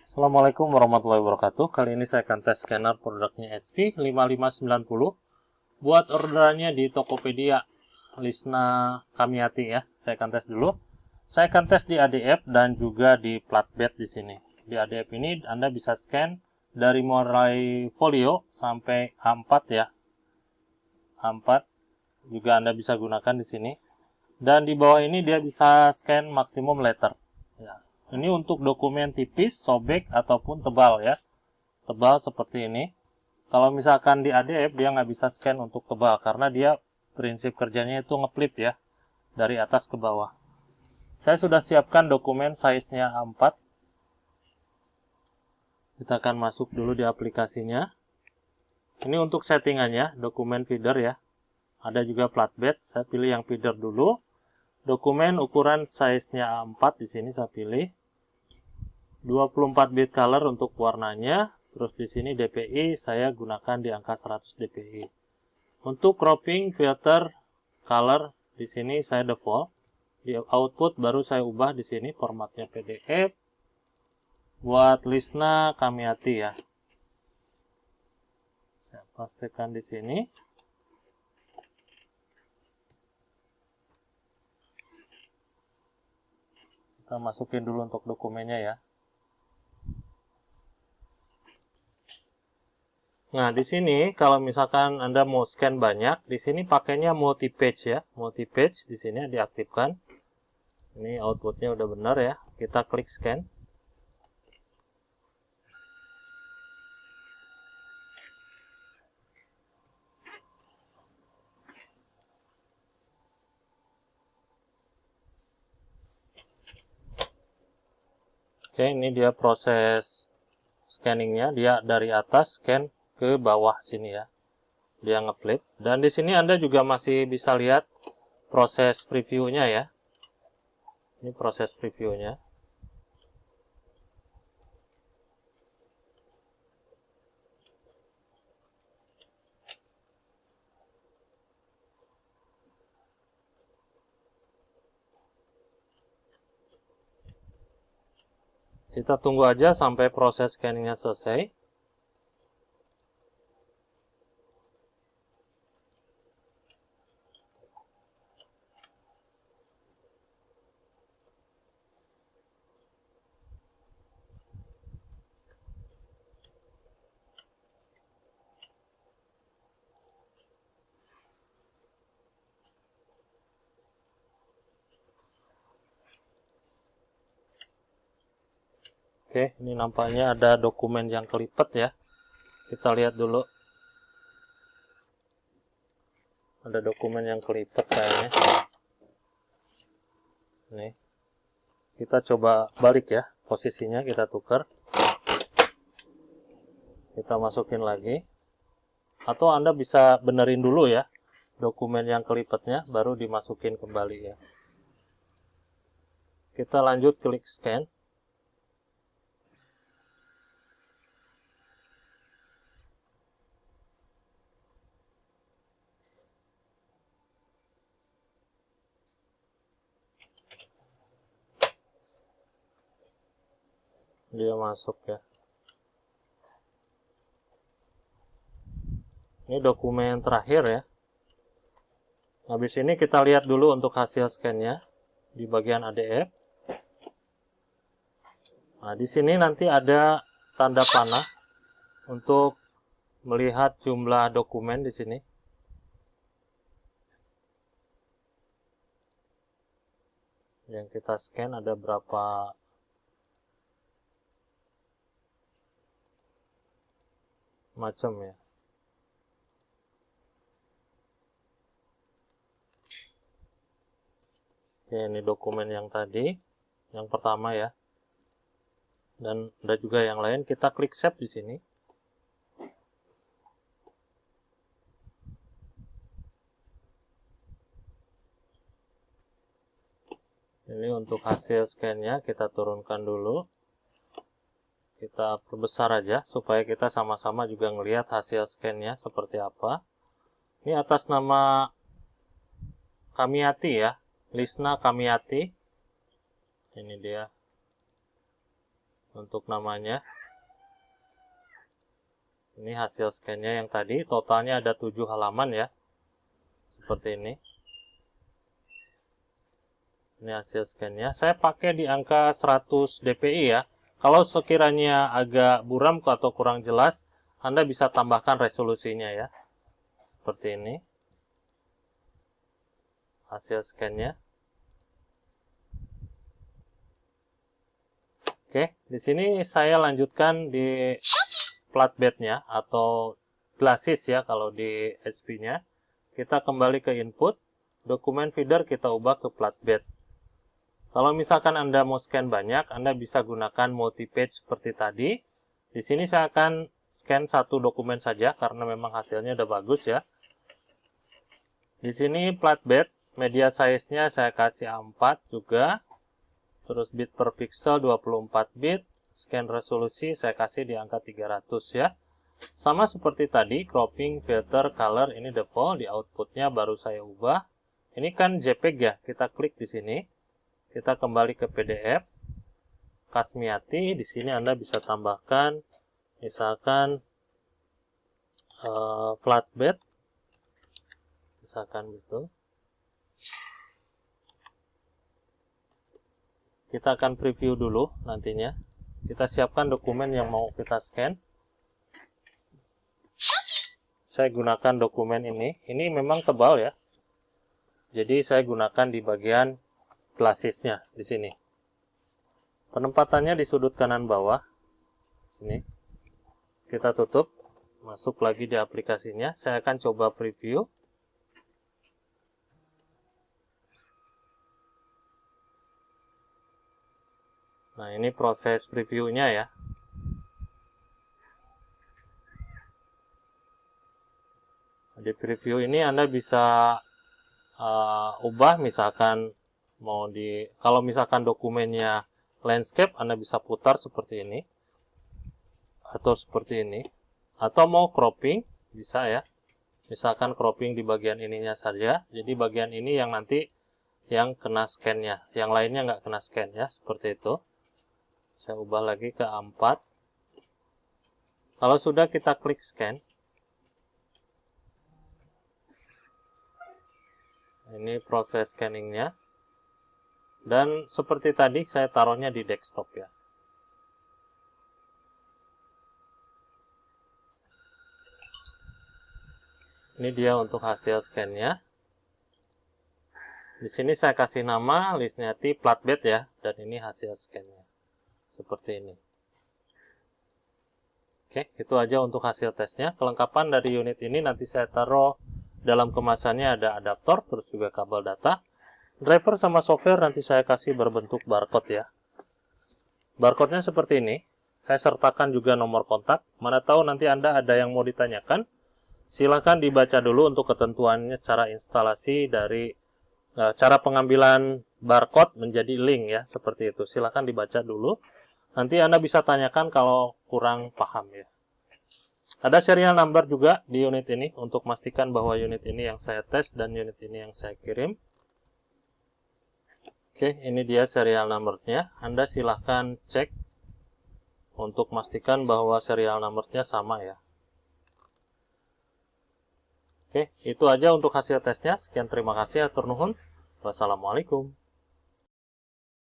Assalamualaikum warahmatullahi wabarakatuh. Kali ini saya akan tes scanner produknya HP 5590. Buat orderannya di Tokopedia Lisna Kamiati ya. Saya akan tes dulu. Saya akan tes di ADF dan juga di flatbed di sini. Di ADF ini Anda bisa scan dari mulai folio sampai A4 ya. A4 juga Anda bisa gunakan di sini. Dan di bawah ini dia bisa scan maksimum letter. Ya. Ini untuk dokumen tipis, sobek, ataupun tebal ya. Tebal seperti ini. Kalau misalkan di ADF dia nggak bisa scan untuk tebal karena dia prinsip kerjanya itu ngeflip ya. Dari atas ke bawah. Saya sudah siapkan dokumen size-nya A4. Kita akan masuk dulu di aplikasinya. Ini untuk settingannya, dokumen feeder ya. Ada juga flatbed, saya pilih yang feeder dulu. Dokumen ukuran size-nya A4 di sini saya pilih. 24 bit color untuk warnanya. Terus di sini DPI saya gunakan di angka 100 DPI. Untuk cropping, filter, color di sini saya default. Di output baru saya ubah di sini formatnya PDF. Buat Lisna Kamiati ya. Saya pastikan di sini. Kita masukin dulu untuk dokumennya ya. Nah, di sini kalau misalkan Anda mau scan banyak, di sini pakainya multi page ya. Multi page di sini diaktifkan. Ini outputnya udah benar ya. Kita klik scan. Oke, ini dia proses scanningnya. Dia dari atas scan ke bawah sini ya. Dia ngeflip. Dan di sini Anda juga masih bisa lihat proses previewnya ya. Ini proses previewnya. Kita tunggu aja sampai proses scanningnya selesai. Oke, ini nampaknya ada dokumen yang kelipet ya. Kita lihat dulu. Ada dokumen yang kelipet kayaknya. Nih. Kita coba balik ya. Posisinya kita tukar. Kita masukin lagi. Atau Anda bisa benerin dulu ya. Dokumen yang kelipetnya baru dimasukin kembali ya. Kita lanjut klik scan. Dia masuk ya. Ini dokumen terakhir ya. Habis ini kita lihat dulu untuk hasil scan-nya di bagian ADF. Nah, di sini nanti ada tanda panah untuk melihat jumlah dokumen di sini. Yang kita scan ada berapa macam ya. Oke, ini dokumen yang tadi, yang pertama ya. Dan ada juga yang lain. Kita klik save di sini. Ini untuk hasil scan-nya kita turunkan dulu. Kita perbesar aja supaya kita sama-sama juga ngelihat hasil scan-nya seperti apa. Ini atas nama Kamiati ya, Lisna Kamiati. Ini dia. untuk namanya. Ini hasil scan-nya yang tadi, totalnya ada 7 halaman ya. Seperti ini. Ini hasil scan-nya. Saya pakai di angka 100 dpi ya. Kalau sekiranya agak buram atau kurang jelas, Anda bisa tambahkan resolusinya ya. Seperti ini. Hasil scan-nya. Oke, di sini saya lanjutkan di flatbed-nya atau glasses ya kalau di HP-nya. Kita kembali ke input, dokumen feeder kita ubah ke flatbed. Kalau misalkan Anda mau scan banyak, Anda bisa gunakan multi-page seperti tadi. Di sini saya akan scan satu dokumen saja karena memang hasilnya udah bagus ya. Di sini flatbed, media size-nya saya kasih A4 juga. Terus bit per pixel 24 bit. Scan resolusi saya kasih di angka 300 ya. Sama seperti tadi, cropping, filter, color ini default. Di outputnya baru saya ubah. Ini kan JPEG ya, kita klik di sini. Kita kembali ke PDF. Kasmiati, di sini Anda bisa tambahkan misalkan flatbed. Misalkan gitu. Kita akan preview dulu nantinya. Kita siapkan dokumen yang mau kita scan. Saya gunakan dokumen ini. Ini memang tebal ya. Jadi saya gunakan di bagian glassesnya di sini. Penempatannya di sudut kanan bawah. Sini. Kita tutup. Masuk lagi di aplikasinya. Saya akan coba preview. Nah, ini proses previewnya ya. Di preview ini Anda bisa ubah misalkan mau kalau misalkan dokumennya landscape, Anda bisa putar seperti ini. Atau seperti ini. Atau mau cropping, bisa ya. Misalkan cropping di bagian ininya saja. Jadi bagian ini yang nanti yang kena scan-nya. Yang lainnya nggak kena scan ya. Seperti itu. Saya ubah lagi ke A4. Kalau sudah kita klik scan. Ini proses scanningnya. Dan seperti tadi saya taruhnya di desktop ya. Ini dia untuk hasil scan-nya. Di sini saya kasih nama Lisniati flatbed ya. Dan ini hasil scan-nya. Seperti ini. Oke, itu aja untuk hasil tesnya. Kelengkapan dari unit ini nanti saya taruh dalam kemasannya, ada adaptor, terus juga kabel data. Driver sama software nanti saya kasih berbentuk barcode ya. Barcode-nya seperti ini. Saya sertakan juga nomor kontak. Mana tahu nanti Anda ada yang mau ditanyakan. Silakan dibaca dulu untuk ketentuannya cara instalasi dari cara pengambilan barcode menjadi link ya. Seperti itu. Silakan dibaca dulu. Nanti Anda bisa tanyakan kalau kurang paham ya. Ada serial number juga di unit ini untuk memastikan bahwa unit ini yang saya tes dan unit ini yang saya kirim. Oke, ini dia serial number-nya. Anda silahkan cek untuk memastikan bahwa serial number-nya sama ya. Oke, itu aja untuk hasil tesnya. Sekian, terima kasih. Atur nuhun. Wassalamualaikum.